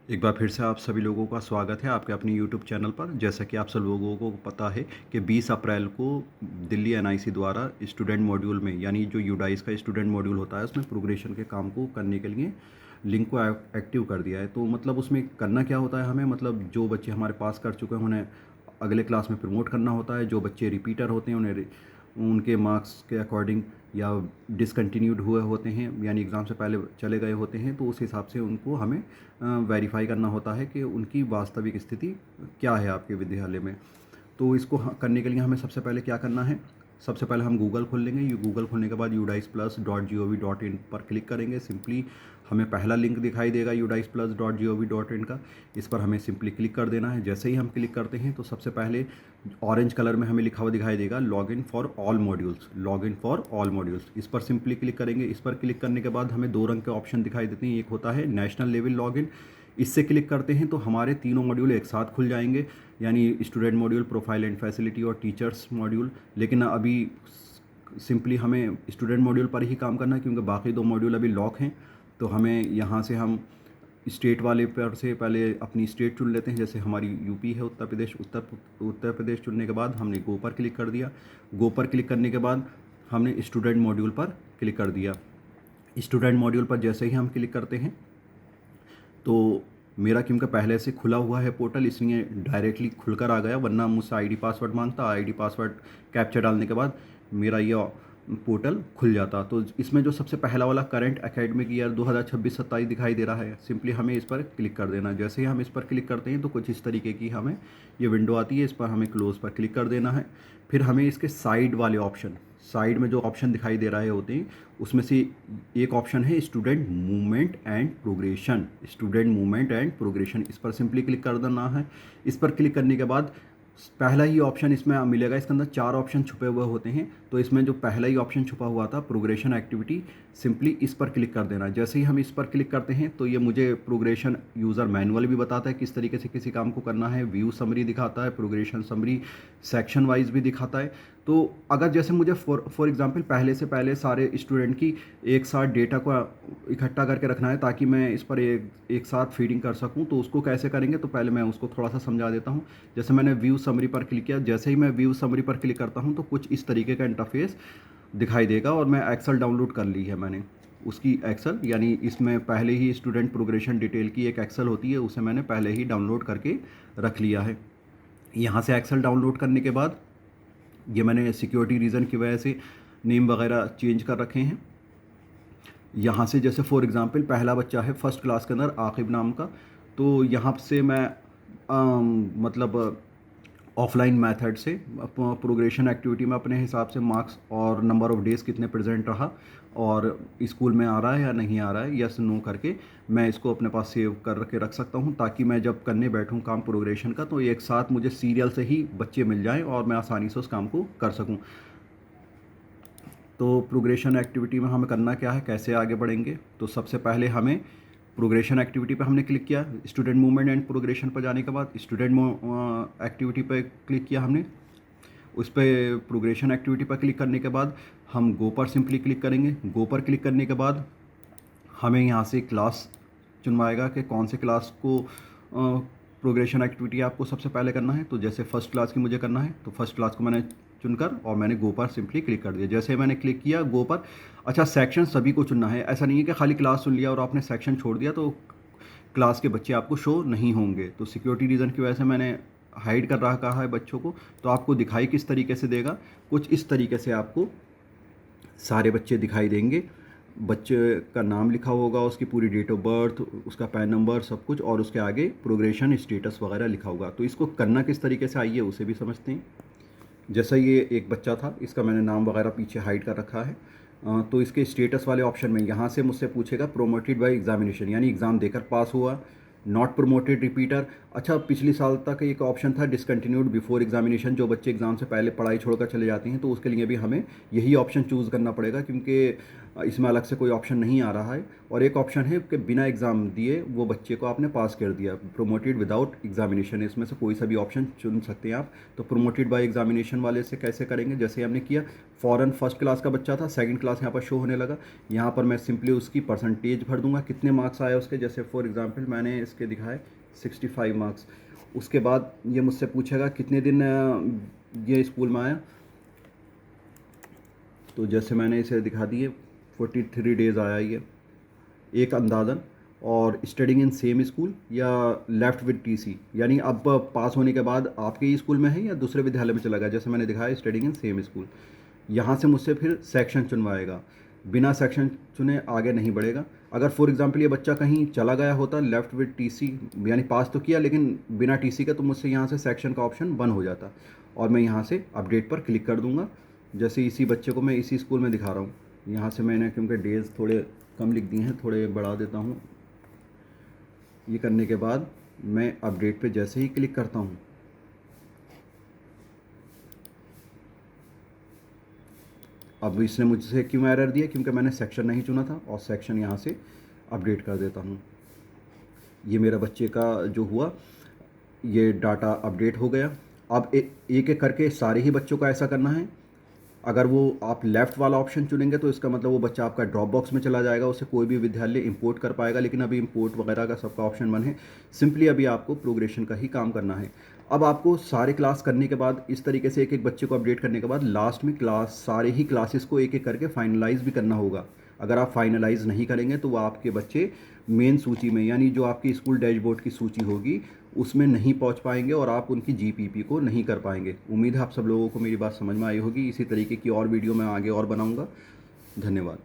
एक बार फिर से आप सभी लोगों का स्वागत है आपके अपने यूट्यूब चैनल पर। जैसा कि आप सब लोगों को पता है कि 20 अप्रैल को दिल्ली एनआईसी द्वारा स्टूडेंट मॉड्यूल में, यानी जो यूडाइस का स्टूडेंट मॉड्यूल होता है, उसमें प्रोग्रेशन के काम को करने के लिए लिंक को एक्टिव कर दिया है। तो मतलब उसमें करना क्या होता है, हमें मतलब जो बच्चे हमारे पास कर चुके हैं उन्हें अगले क्लास में प्रमोट करना होता है। जो बच्चे रिपीटर होते हैं उन्हें उनके मार्क्स के अकॉर्डिंग या डिसकंटिन्यूड हुए होते हैं, यानी एग्ज़ाम से पहले चले गए होते हैं, तो उस हिसाब से उनको हमें वेरीफाई करना होता है कि उनकी वास्तविक स्थिति क्या है आपके विद्यालय में। तो इसको करने के लिए हमें सबसे पहले क्या करना है, सबसे पहले हम गूगल खोल लेंगे। ये गूगल खोलने के बाद udiceplus.gov.in पर क्लिक करेंगे। सिंपली हमें पहला लिंक दिखाई देगा udiceplus.gov.in का, इस पर हमें सिंपली क्लिक कर देना है। जैसे ही हम क्लिक करते हैं तो सबसे पहले ऑरेंज कलर में हमें लिखा हुआ दिखाई देगा login for all modules, login for all modules, इस पर सिंपली क्लिक करेंगे। इस पर क्लिक करने के बाद हमें दो रंग के ऑप्शन दिखाई देते हैं। एक होता है नेशनल लेवल लॉगिन, इससे क्लिक करते हैं तो हमारे तीनों मॉड्यूल एक साथ खुल जाएंगे, यानी student module, profile and facility और टीचर्स मॉड्यूल। लेकिन अभी सिंपली हमें स्टूडेंट मॉड्यूल पर ही काम करना है क्योंकि बाकी दो मॉड्यूल अभी लॉक हैं। तो हमें यहाँ से हम स्टेट वाले पर से पहले अपनी स्टेट चुन लेते हैं। जैसे हमारी यूपी है, उत्तर प्रदेश। उत्तर प्रदेश चुनने के बाद हमने गो पर क्लिक कर दिया। गो पर क्लिक करने के बाद हमने स्टूडेंट मॉड्यूल पर क्लिक कर दिया। स्टूडेंट मॉड्यूल पर जैसे ही हम क्लिक करते हैं तो मेरा क्योंकि पहले से खुला हुआ है पोर्टल, इसलिए डायरेक्टली खुलकर आ गया, वरना मुझसे आईडी पासवर्ड मांगता। आईडी पासवर्ड कैप्चर डालने के बाद मेरा ये पोर्टल खुल जाता। तो इसमें जो सबसे पहला वाला करंट एकेडमिक ईयर 2026-27 दिखाई दे रहा है, सिंपली हमें इस पर क्लिक कर देना है। जैसे ही हम इस पर क्लिक करते हैं तो कुछ इस तरीके की हमें ये विंडो आती है। इस पर हमें क्लोज़ पर क्लिक कर देना है। फिर हमें इसके साइड वाले ऑप्शन, साइड में जो ऑप्शन दिखाई दे रहे होते हैं उसमें से एक ऑप्शन है student movement and progression, student movement and progression, इस पर सिंपली क्लिक कर देना है। इस पर क्लिक करने के बाद पहला ही ऑप्शन इसमें मिलेगा। इसके अंदर चार ऑप्शन छुपे हुए होते हैं, तो इसमें जो पहला ही ऑप्शन छुपा हुआ था प्रोग्रेशन एक्टिविटी, सिंपली इस पर क्लिक कर देना। जैसे ही हम इस पर क्लिक करते हैं तो ये मुझे प्रोग्रेशन यूज़र मैनुअल भी बताता है किस तरीके से किसी काम को करना है। व्यू समरी दिखाता है, प्रोग्रेशन समरी सेक्शन वाइज भी दिखाता है। तो अगर जैसे मुझे फॉर एग्जांपल पहले से पहले सारे स्टूडेंट की एक साथ डेटा को इकट्ठा करके रखना है ताकि मैं इस पर एक साथ फीडिंग कर सकूं, तो उसको कैसे करेंगे, तो पहले मैं उसको थोड़ा सा समझा देता हूं। जैसे मैंने व्यू समरी पर क्लिक किया, जैसे ही मैं व्यू समरी पर क्लिक करता हूं तो कुछ इस तरीके का इंटरफेस दिखाई देगा। और मैं एक्सेल डाउनलोड कर ली है मैंने, उसकी एक्सेल, यानी इसमें पहले ही स्टूडेंट प्रोग्रेशन डिटेल की एक एक्सेल होती है, उसे मैंने पहले ही डाउनलोड करके रख लिया है। यहाँ से एक्सेल डाउनलोड करने के बाद ये मैंने सिक्योरिटी रीज़न की वजह से नेम वगैरह चेंज कर रखे हैं। यहाँ से जैसे फॉर एग्ज़ाम्पल पहला बच्चा है फर्स्ट क्लास के अंदर आकिब नाम का, तो यहाँ से मैं मतलब ऑफलाइन मेथड से प्रोग्रेशन एक्टिविटी में अपने हिसाब से मार्क्स और नंबर ऑफ़ डेज़ कितने प्रेजेंट रहा और स्कूल में आ रहा है या नहीं आ रहा है, यस नो करके मैं इसको अपने पास सेव कर के रख सकता हूँ, ताकि मैं जब करने बैठूँ काम प्रोग्रेशन का तो एक साथ मुझे सीरियल से ही बच्चे मिल जाएं और मैं आसानी से उस काम को कर सकूँ। तो प्रोग्रेशन एक्टिविटी में हमें करना क्या है, कैसे आगे बढ़ेंगे, तो सबसे पहले हमें प्रोग्रेशन एक्टिविटी पर हमने क्लिक किया। स्टूडेंट मूवमेंट एंड प्रोग्रेशन पर जाने के बाद स्टूडेंट एक्टिविटी पर क्लिक किया हमने। उस पर प्रोग्रेशन एक्टिविटी पर क्लिक करने के बाद हम गो पर सिंपली क्लिक करेंगे। गो पर क्लिक करने के बाद हमें यहाँ से क्लास चुनवाएगा कि कौन से क्लास को प्रोग्रेशन एक्टिविटी आपको सबसे पहले करना है। तो जैसे फ़र्स्ट क्लास की मुझे करना है तो फर्स्ट क्लास को मैंने चुनकर और मैंने गो पर सिंपली क्लिक कर दिया। जैसे मैंने क्लिक किया गो पर, अच्छा सेक्शन सभी को चुनना है, ऐसा नहीं है कि खाली क्लास चुन लिया और आपने सेक्शन छोड़ दिया तो क्लास के बच्चे आपको शो नहीं होंगे। तो सिक्योरिटी रीज़न की वजह से मैंने हाइड कर रखा है बच्चों को। तो आपको दिखाई किस तरीके से देगा, कुछ इस तरीके से आपको सारे बच्चे दिखाई देंगे। बच्चे का नाम लिखा होगा, उसकी पूरी डेट ऑफ बर्थ, उसका पैन नंबर, सब कुछ, और उसके आगे प्रोग्रेशन स्टेटस वगैरह लिखा होगा। तो इसको करना किस तरीके से आइए उसे भी समझते हैं। जैसा ये एक बच्चा था, इसका मैंने नाम वगैरह पीछे हाइड कर रखा है। तो इसके स्टेटस वाले ऑप्शन में यहाँ से मुझसे पूछेगा प्रोमोटेड बाय एग्जामिनेशन, यानी एग्ज़ाम देकर पास हुआ, नॉट प्रोमोटेड रिपीटर। अच्छा, पिछली साल तक एक ऑप्शन था डिसकंटिन्यूड बिफोर एग्जामिनेशन, जो बच्चे एग्ज़ाम से पहले पढ़ाई छोड़कर चले जाते हैं, तो उसके लिए भी हमें यही ऑप्शन चूज़ करना पड़ेगा क्योंकि इसमें अलग से कोई ऑप्शन नहीं आ रहा है। और एक ऑप्शन है कि बिना एग्ज़ाम दिए वो बच्चे को आपने पास कर दिया, प्रोमोटेड विदाउट एग्जामिनेशन। इसमें से कोई सा भी ऑप्शन चुन सकते हैं आप। तो प्रोमोटेड बाय एग्जामिनेशन वाले से कैसे करेंगे, जैसे हमने किया फ़ौरन फर्स्ट क्लास का बच्चा था, सेकंड क्लास यहाँ पर शो होने लगा। यहाँ पर मैं सिंपली उसकी परसेंटेज भर दूंगा, कितने मार्क्स आए उसके। जैसे फॉर एग्जांपल मैंने इसके दिखाए 65 मार्क्स। उसके बाद ये मुझसे पूछेगा कितने दिन ये स्कूल में आया। तो जैसे मैंने इसे दिखा दिए 43 डेज़ आया ये, एक अंदाज़न। और स्टडिंग इन सेम स्कूल या लेफ्ट विद टीसी, यानी अब पास होने के बाद आपके ही स्कूल में है या दूसरे विद्यालय में चला गया। जैसे मैंने दिखाया स्टडिंग इन सेम स्कूल। यहाँ से मुझसे फिर सेक्शन चुनवाएगा, बिना सेक्शन चुने आगे नहीं बढ़ेगा। अगर फॉर एग्जांपल ये बच्चा कहीं चला गया होता लेफ्ट विद टीसी, यानी पास तो किया लेकिन बिना टीसी का, तो मुझसे यहाँ से सेक्शन का ऑप्शन बंद हो जाता और मैं यहाँ से अपडेट पर क्लिक कर दूँगा। जैसे इसी बच्चे को मैं इसी स्कूल में दिखा रहा हूँ, यहाँ से मैंने क्योंकि डेज़ थोड़े कम लिख दिए हैं, थोड़े बढ़ा देता हूँ। ये करने के बाद मैं अपडेट पे जैसे ही क्लिक करता हूँ, अब इसने मुझसे क्यों एरर दिया, क्योंकि मैंने सेक्शन नहीं चुना था। और सेक्शन यहाँ से अपडेट कर देता हूँ। ये मेरा बच्चे का जो हुआ, ये डाटा अपडेट हो गया। अब एक एक करके सारे ही बच्चों का ऐसा करना है। अगर वो आप लेफ़्ट वाला ऑप्शन चुनेंगे तो इसका मतलब वो बच्चा आपका ड्रॉप बॉक्स में चला जाएगा, उसे कोई भी विद्यालय इंपोर्ट कर पाएगा। लेकिन अभी इंपोर्ट वगैरह का सबका ऑप्शन बंद है। सिंपली अभी आपको प्रोग्रेशन का ही काम करना है। अब आपको सारे क्लास करने के बाद, इस तरीके से एक एक बच्चे को अपडेट करने के बाद, लास्ट में क्लास सारे ही क्लासेस को एक एक करके फाइनलाइज भी करना होगा। अगर आप फाइनलाइज नहीं करेंगे तो वो आपके बच्चे मेन सूची में, यानी जो आपकी स्कूल डैशबोर्ड की सूची होगी उसमें नहीं पहुंच पाएंगे और आप उनकी जीपीपी को नहीं कर पाएंगे। उम्मीद है आप सब लोगों को मेरी बात समझ में आई होगी। इसी तरीके की और वीडियो मैं आगे और बनाऊंगा। धन्यवाद।